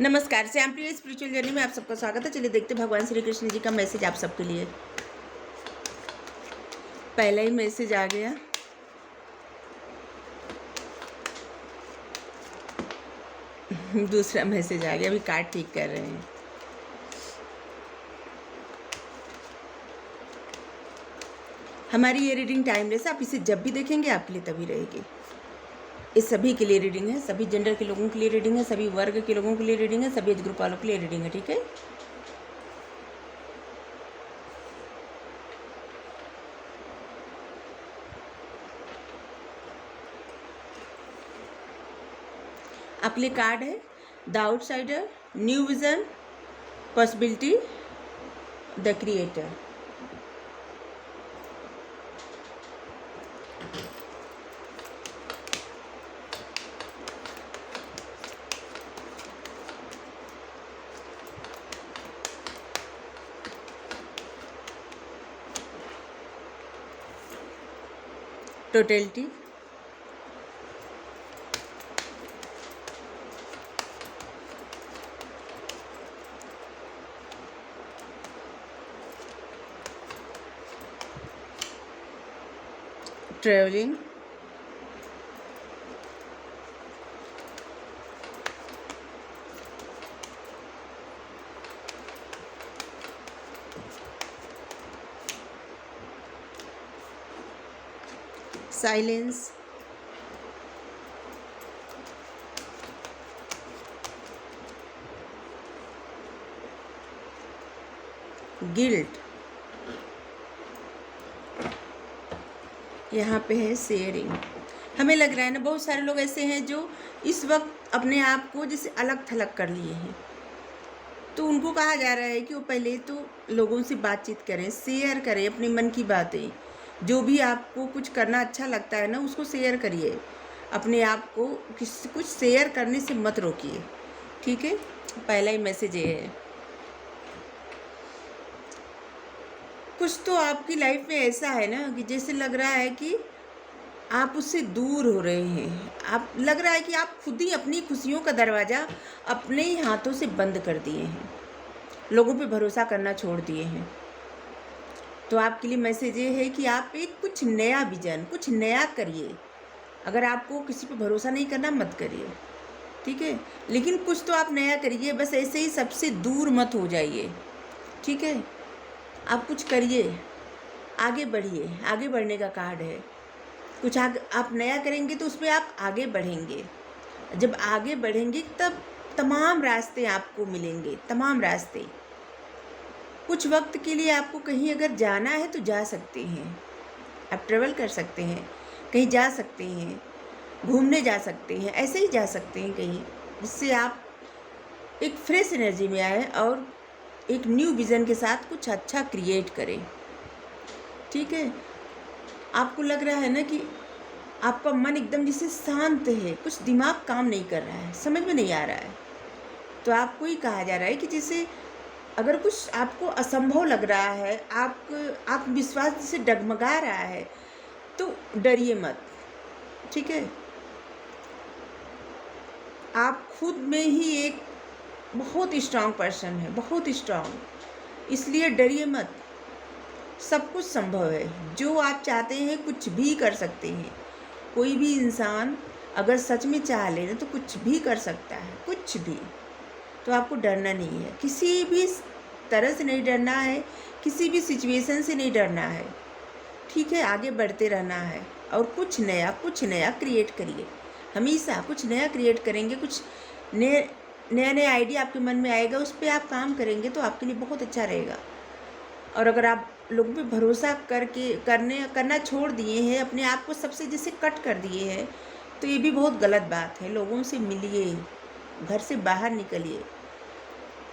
नमस्कार, श्याम प्रिय spiritual journey में आप सबका स्वागत है। चलिए देखते भगवान श्री कृष्ण जी का मैसेज आप सबके लिए। पहला ही मैसेज आ गया। दूसरा मैसेज आ गया। अभी कार्ड ठीक कर रहे हैं। हमारी ये रीडिंग टाइमलेस है, आप इसे जब भी देखेंगे आपके लिए तभी रहेगी। इस सभी के लिए रीडिंग है, सभी जेंडर के लोगों के लिए रीडिंग है, सभी वर्ग के लोगों के लिए रीडिंग है, सभी एज ग्रुप वालों के लिए रीडिंग है। ठीक है, आपके लिए कार्ड है the outsider, new vision, possibility, the creator. Totality, travelling, silence, guilt, यहाँ पे है शेयरिंग। हमें लग रहा है ना, बहुत सारे लोग ऐसे हैं जो इस वक्त अपने आप को जैसे अलग थलग कर लिए हैं, तो उनको कहा जा रहा है कि वो पहले तो लोगों से बातचीत करें, शेयर करें अपने मन की बातें। जो भी आपको कुछ करना अच्छा लगता है ना, उसको शेयर करिए। अपने आप को किसी कुछ शेयर करने से मत रोकिए। ठीक है, पहला ही मैसेज ये है। कुछ तो आपकी लाइफ में ऐसा है ना कि जैसे लग रहा है कि आप उससे दूर हो रहे हैं। आप लग रहा है कि आप खुद ही अपनी खुशियों का दरवाज़ा अपने ही हाथों से बंद कर दिए हैं, लोगों पे भरोसा करना छोड़ दिए हैं। तो आपके लिए मैसेज ये है कि आप एक कुछ नया विजन, कुछ नया करिए। अगर आपको किसी पे भरोसा नहीं करना, मत करिए। ठीक है, लेकिन कुछ तो आप नया करिए। बस ऐसे ही सबसे दूर मत हो जाइए। ठीक है, आप कुछ करिए, आगे बढ़िए। आगे बढ़ने का कार्ड है। कुछ आप नया करेंगे तो उसमें आप आगे बढ़ेंगे। जब आगे बढ़ेंगे तब तमाम रास्ते आपको मिलेंगे, तमाम रास्ते। कुछ वक्त के लिए आपको कहीं अगर जाना है तो जा सकते हैं, आप ट्रेवल कर सकते हैं, कहीं जा सकते हैं, घूमने जा सकते हैं, ऐसे ही जा सकते हैं कहीं, जिससे आप एक फ्रेश एनर्जी में आए और एक न्यू विज़न के साथ कुछ अच्छा क्रिएट करें। ठीक है, आपको लग रहा है ना कि आपका मन एकदम जैसे शांत है, कुछ दिमाग काम नहीं कर रहा है, समझ में नहीं आ रहा है। तो आपको ही कहा जा रहा है कि जैसे अगर कुछ आपको असंभव लग रहा है, आप विश्वास जैसे डगमगा रहा है, तो डरिए मत। ठीक है, आप खुद में ही एक बहुत स्ट्रांग पर्सन है, बहुत स्ट्रांग, इसलिए डरिए मत। सब कुछ संभव है। जो आप चाहते हैं कुछ भी कर सकते हैं। कोई भी इंसान अगर सच में चाह ले ना तो कुछ भी कर सकता है, कुछ भी। तो आपको डरना नहीं है, किसी भी तरह से नहीं डरना है, किसी भी सिचुएशन से नहीं डरना है। ठीक है, आगे बढ़ते रहना है और कुछ नया क्रिएट करिए। हमेशा कुछ नया क्रिएट करेंगे, कुछ नया आइडिया आपके मन में आएगा, उस पर आप काम करेंगे तो आपके लिए बहुत अच्छा रहेगा। और अगर आप लोगों पे भरोसा करना छोड़ दिए हैं, अपने आप को सबसे जैसे कट कर दिए हैं, तो ये भी बहुत गलत बात है। लोगों से मिलिए, घर से बाहर निकलिए।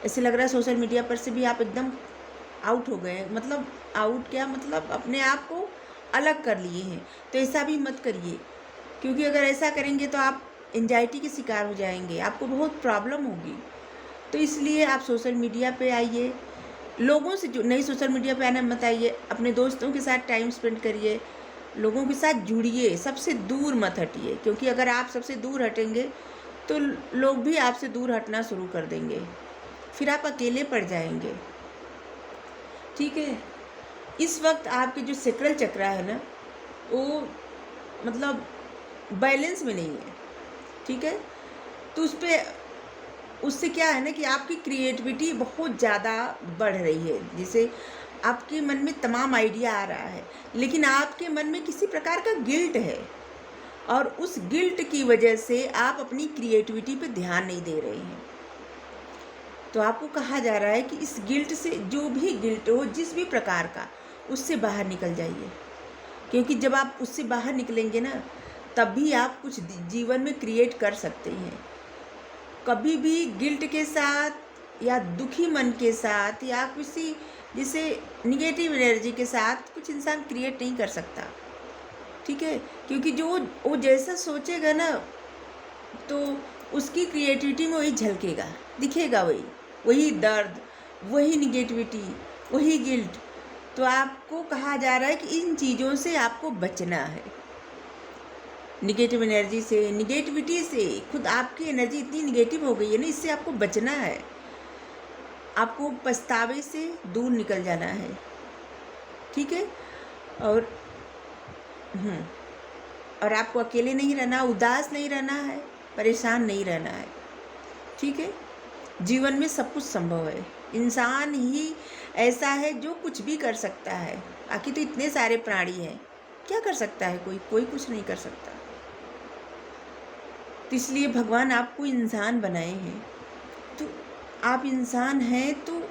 ऐसे लग रहा है सोशल मीडिया पर से भी आप एकदम आउट हो गए हैं। मतलब आउट क्या, मतलब अपने आप को अलग कर लिए हैं। तो ऐसा भी मत करिए, क्योंकि अगर ऐसा करेंगे तो आप एंजाइटी के शिकार हो जाएंगे, आपको बहुत प्रॉब्लम होगी। तो इसलिए आप सोशल मीडिया पे आइए, लोगों से जो नहीं, सोशल मीडिया पे आना मत आइए। अपने दोस्तों के साथ टाइम स्पेंड करिए, लोगों के साथ जुड़िए, सबसे दूर मत हटिए। क्योंकि अगर आप सबसे दूर हटेंगे तो लोग भी आपसे दूर हटना शुरू कर देंगे, फिर आप अकेले पड़ जाएंगे। ठीक है, इस वक्त आपके जो सेक्रल चक्रा है ना, वो मतलब बैलेंस में नहीं है। ठीक है, तो उससे क्या है ना कि आपकी क्रिएटिविटी बहुत ज़्यादा बढ़ रही है। जैसे आपके मन में तमाम आइडिया आ रहा है, लेकिन आपके मन में किसी प्रकार का गिल्ट है, और उस गिल्ट की वजह से आप अपनी क्रिएटिविटी पे ध्यान नहीं दे रहे हैं। तो आपको कहा जा रहा है कि इस गिल्ट से, जो भी गिल्ट हो जिस भी प्रकार का, उससे बाहर निकल जाइए। क्योंकि जब आप उससे बाहर निकलेंगे ना, तभी आप कुछ जीवन में क्रिएट कर सकते हैं। कभी भी गिल्ट के साथ या दुखी मन के साथ या किसी जैसे निगेटिव एनर्जी के साथ कुछ इंसान क्रिएट नहीं कर सकता। ठीक है, क्योंकि जो वो जैसा सोचेगा ना, तो उसकी क्रिएटिविटी में वही झलकेगा, दिखेगा वही दर्द, वही निगेटिविटी, वही गिल्ट। तो आपको कहा जा रहा है कि इन चीज़ों से आपको बचना है, निगेटिव एनर्जी से, निगेटिविटी से। खुद आपकी एनर्जी इतनी निगेटिव हो गई है ना, इससे आपको बचना है। आपको पछतावे से दूर निकल जाना है। ठीक है, और और आपको अकेले नहीं रहना, उदास नहीं रहना है, परेशान नहीं रहना है। ठीक है, जीवन में सब कुछ संभव है। इंसान ही ऐसा है जो कुछ भी कर सकता है। बाकी तो इतने सारे प्राणी हैं, क्या कर सकता है कोई कुछ नहीं कर सकता। तो इसलिए भगवान आपको इंसान बनाए हैं। तो आप इंसान हैं, तो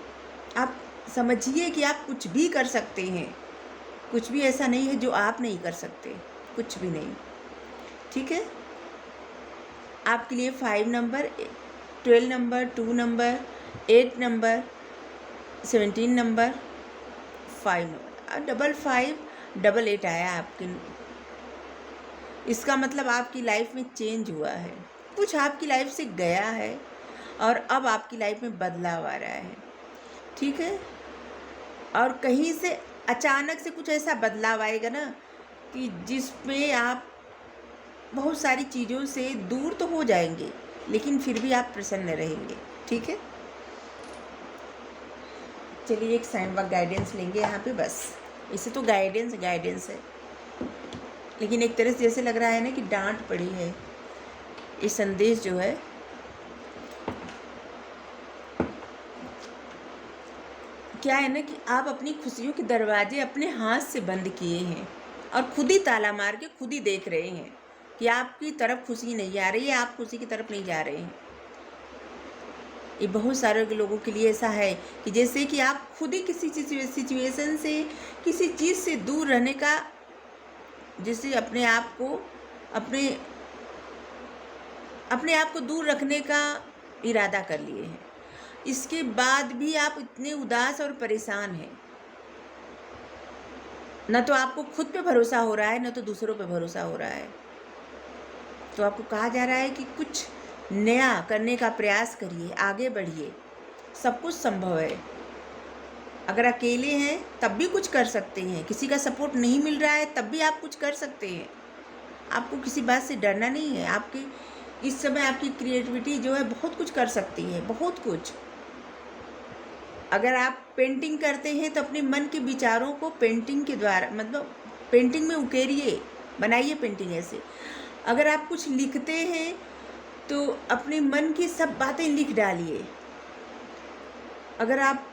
आप समझिए कि आप कुछ भी कर सकते हैं। कुछ भी ऐसा नहीं है जो आप नहीं कर सकते, कुछ भी नहीं। ठीक है, आपके लिए 5 number, 12 number, 2 number, 8 number, 17 number, 5 number, 5588 आया आपके। इसका मतलब आपकी लाइफ में चेंज हुआ है, कुछ आपकी लाइफ से गया है और अब आपकी लाइफ में बदलाव आ रहा है। ठीक है, और कहीं से अचानक से कुछ ऐसा बदलाव आएगा ना कि जिसमें आप बहुत सारी चीज़ों से दूर तो हो जाएंगे, लेकिन फिर भी आप प्रसन्न रहेंगे। ठीक है, चलिए एक साइन वर्क गाइडेंस लेंगे यहाँ पे। बस इसे तो गाइडेंस है, लेकिन एक तरह से जैसे लग रहा है ना कि डांट पड़ी है। ये संदेश जो है, क्या है ना कि आप अपनी खुशियों के दरवाजे अपने हाथ से बंद किए हैं और खुद ही ताला मार के खुद ही देख रहे हैं कि आपकी तरफ खुशी नहीं आ रही है, आप खुशी की तरफ नहीं जा रहे हैं। ये बहुत सारे लोगों के लिए ऐसा है कि जैसे कि आप खुद ही किसी सिचुएशन से, किसी चीज़ से दूर रहने का, जैसे अपने आप को दूर रखने का इरादा कर लिए हैं। इसके बाद भी आप इतने उदास और परेशान हैं। न तो आपको खुद पे भरोसा हो रहा है, न तो दूसरों पे भरोसा हो रहा है। तो आपको कहा जा रहा है कि कुछ नया करने का प्रयास करिए, आगे बढ़िए, सब कुछ संभव है। अगर अकेले हैं तब भी कुछ कर सकते हैं, किसी का सपोर्ट नहीं मिल रहा है तब भी आप कुछ कर सकते हैं। आपको किसी बात से डरना नहीं है। आपकी इस समय आपकी क्रिएटिविटी जो है बहुत कुछ कर सकती है, बहुत कुछ। अगर आप पेंटिंग करते हैं तो अपने मन के विचारों को पेंटिंग के द्वारा, मतलब पेंटिंग में उकेरिए, बनाइए पेंटिंग ऐसे। अगर आप कुछ लिखते हैं तो अपने मन की सब बातें लिख डालिए। अगर आप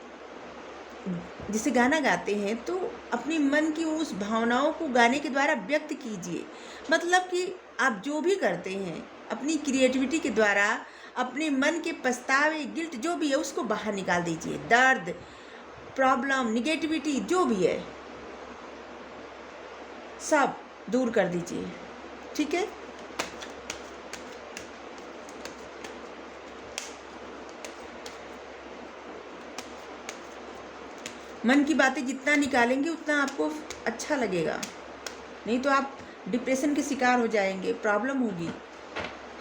जैसे गाना गाते हैं तो अपने मन की उस भावनाओं को गाने के द्वारा व्यक्त कीजिए। मतलब कि आप जो भी करते हैं अपनी क्रिएटिविटी के द्वारा अपने मन के पछतावे, गिल्ट जो भी है उसको बाहर निकाल दीजिए। दर्द, प्रॉब्लम, निगेटिविटी जो भी है सब दूर कर दीजिए। ठीक है, मन की बातें जितना निकालेंगे उतना आपको अच्छा लगेगा, नहीं तो आप डिप्रेशन के शिकार हो जाएंगे, प्रॉब्लम होगी,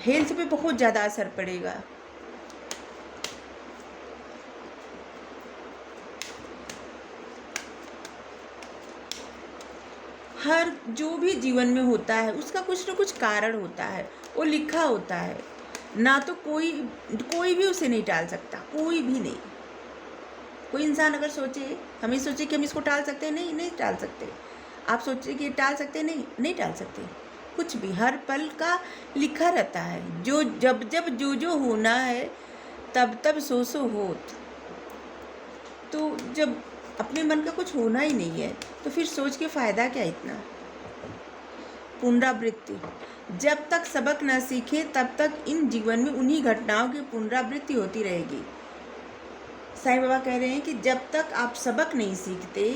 हेल्थ पे बहुत ज़्यादा असर पड़ेगा। हर जो भी जीवन में होता है उसका कुछ न कुछ कारण होता है, वो लिखा होता है। ना तो कोई कोई भी उसे नहीं टाल सकता, कोई भी नहीं। कोई इंसान अगर सोचे, हम सोचे कि हम इसको टाल सकते हैं, नहीं, नहीं टाल सकते। आप सोचिए कि टाल सकते हैं, नहीं, नहीं टाल सकते। कुछ भी हर पल का लिखा रहता है, जो जब जब जो होना है, तब तब सो होत। तो जब अपने मन का कुछ होना ही नहीं है, तो फिर सोच के फ़ायदा क्या इतना। पुनरावृत्ति, जब तक सबक न सीखे तब तक इन जीवन में उन्हीं घटनाओं की पुनरावृत्ति होती रहेगी। साईं बाबा कह रहे हैं कि जब तक आप सबक नहीं सीखते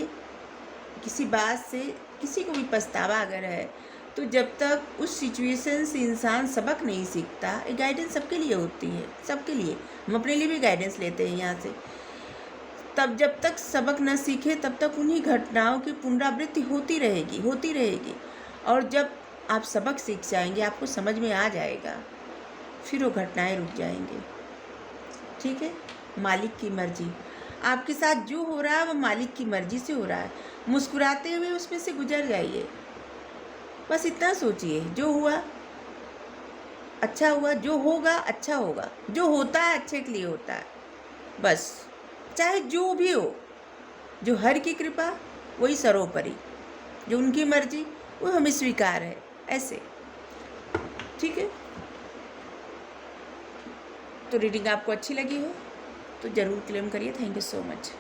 किसी बात से, किसी को भी पछतावा अगर है, तो जब तक उस सिचुएशन से इंसान सबक नहीं सीखता, ये गाइडेंस सबके लिए होती है, सबके लिए। हम अपने लिए भी गाइडेंस लेते हैं यहाँ से। तब जब तक सबक न सीखे तब तक उन्हीं घटनाओं की पुनरावृत्ति होती रहेगी, होती रहेगी। और जब आप सबक सीख जाएंगे, आपको समझ में आ जाएगा, फिर वो घटनाएं रुक जाएंगी। ठीक है, मालिक की मर्जी। आपके साथ जो हो रहा है वो मालिक की मर्जी से हो रहा है। मुस्कुराते हुए उसमें से गुजर जाइए, बस इतना सोचिए, जो हुआ अच्छा हुआ, जो होगा अच्छा होगा, जो होता है अच्छे के लिए होता है, बस चाहे जो भी हो। जो हर की कृपा वही सर्वोपरि, जो उनकी मर्जी वो हमें स्वीकार है, ऐसे। ठीक है, तो रीडिंग आपको अच्छी लगी हो तो ज़रूर क्लेम करिए। Thank you so much.